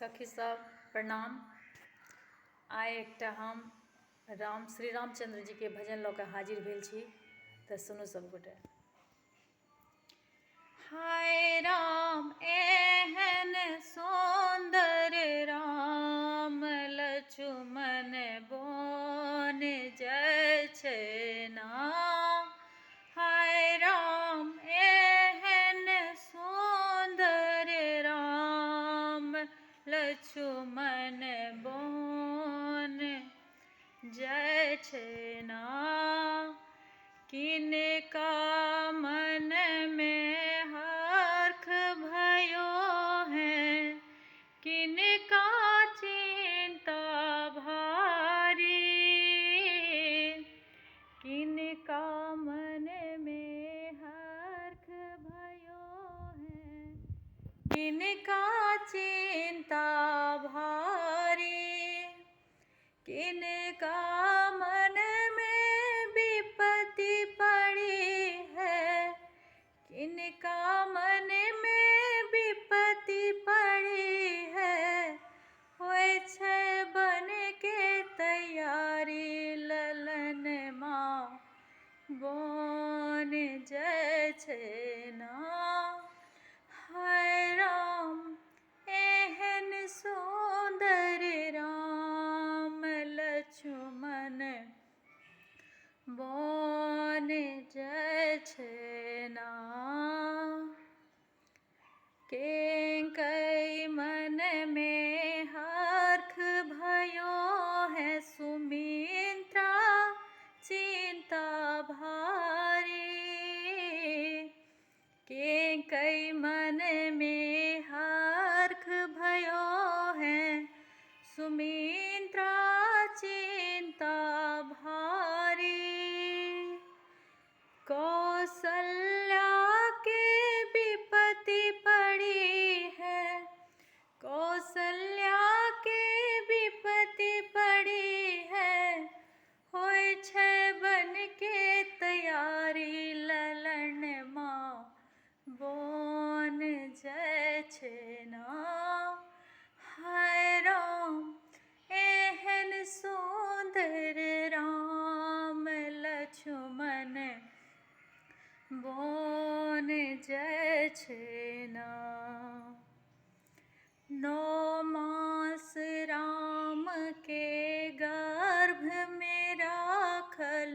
सखी सब प्रणाम। आइ एकटा हम श्री रामचंद्र जी के भजन लऽ कऽ हाजिर भेल छी, तऽ सुनू सबगोटे। हाय राम एहन सुंदर राम लक्ष्मण बन जाइ छै ना। हाय राम एहन सुंदर राम लक्ष्मण बन जाइ छै ना। किनका मन में हर्ष भयो है, किनका चिंता भारी। किनका मन में हर्ष भयो है, किनका चिंता भारी। किनका मन में विपत्ति पड़ी है, किनका मन में विपत्ति पड़ी है। होय छै बन के तैयारी, ललन माँ बन जाइ छै ना। हाय राम एहन सुंदर राम लक्ष्मण बन जाइ छै ना। केकई मन में हर्ष भयो है, सुमित्रा चिंता भारी। केकई मन में हर्ष भयो है, सुमित्रा चिंता भारी। कौशल्या के विपत्ति पड़ी है, कौशल्या के विपत्ति पड़ी है। होय छै बन के तैयारी, ललन माँ बन जाइ छै ना। हाय राम एहन सुंदर राम लक्ष्मण बन जाइ छै ना। 9 मास राम के गर्भ में राखल,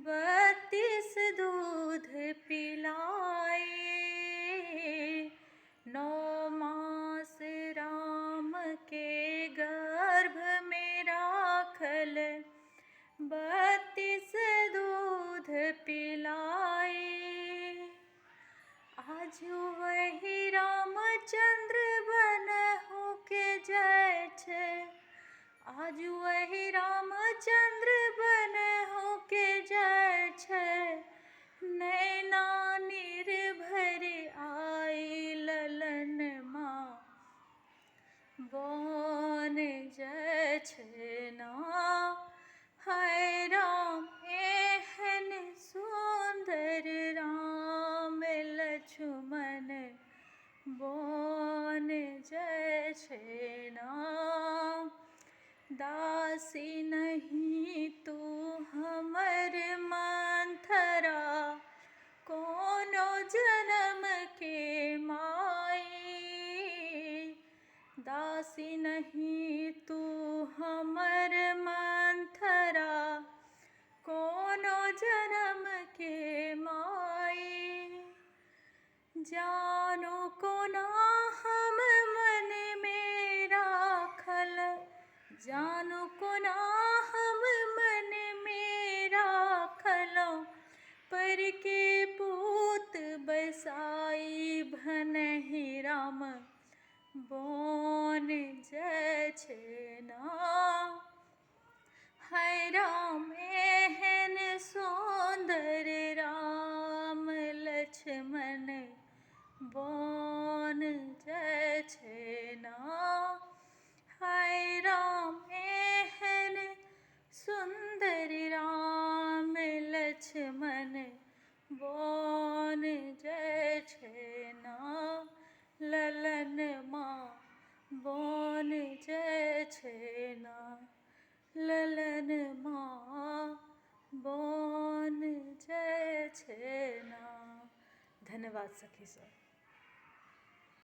32 दूध पिलाई। 9 मास राम के गर्भ में राखल, 32 दूध पिलाई। आज वही रामचंद्र बन हो के जाइ छै, आज वही रामचंद्र बन हो के जाइ छै। नैना निर्भर आई, ललन माँ बन जाइ छै ना। हाय राम एहन सुंदर राम लक्ष्मण बन जाइ छै ना। दासी नहीं तू हमर मंथरा, कोनो जन्म के माई। दासी नहीं तू हमर मंथरा, कोनो जन्म के माई। जानो कोना हम मन में राखल, जानो कोना हम मन में राखलौं। पर के पूत बसाई, भनहि राम बन जाइ छै ना। हाय राम एहन सुंदर राम लक्ष्मण बन जाइ छै ना। हाय राम एहन सुंदर राम लक्ष्मण बन जाइ छै ना। ललन माँ बन जाइ छै ना ललन माँ बन जाइ छै ना। धन्यवाद सखी सब।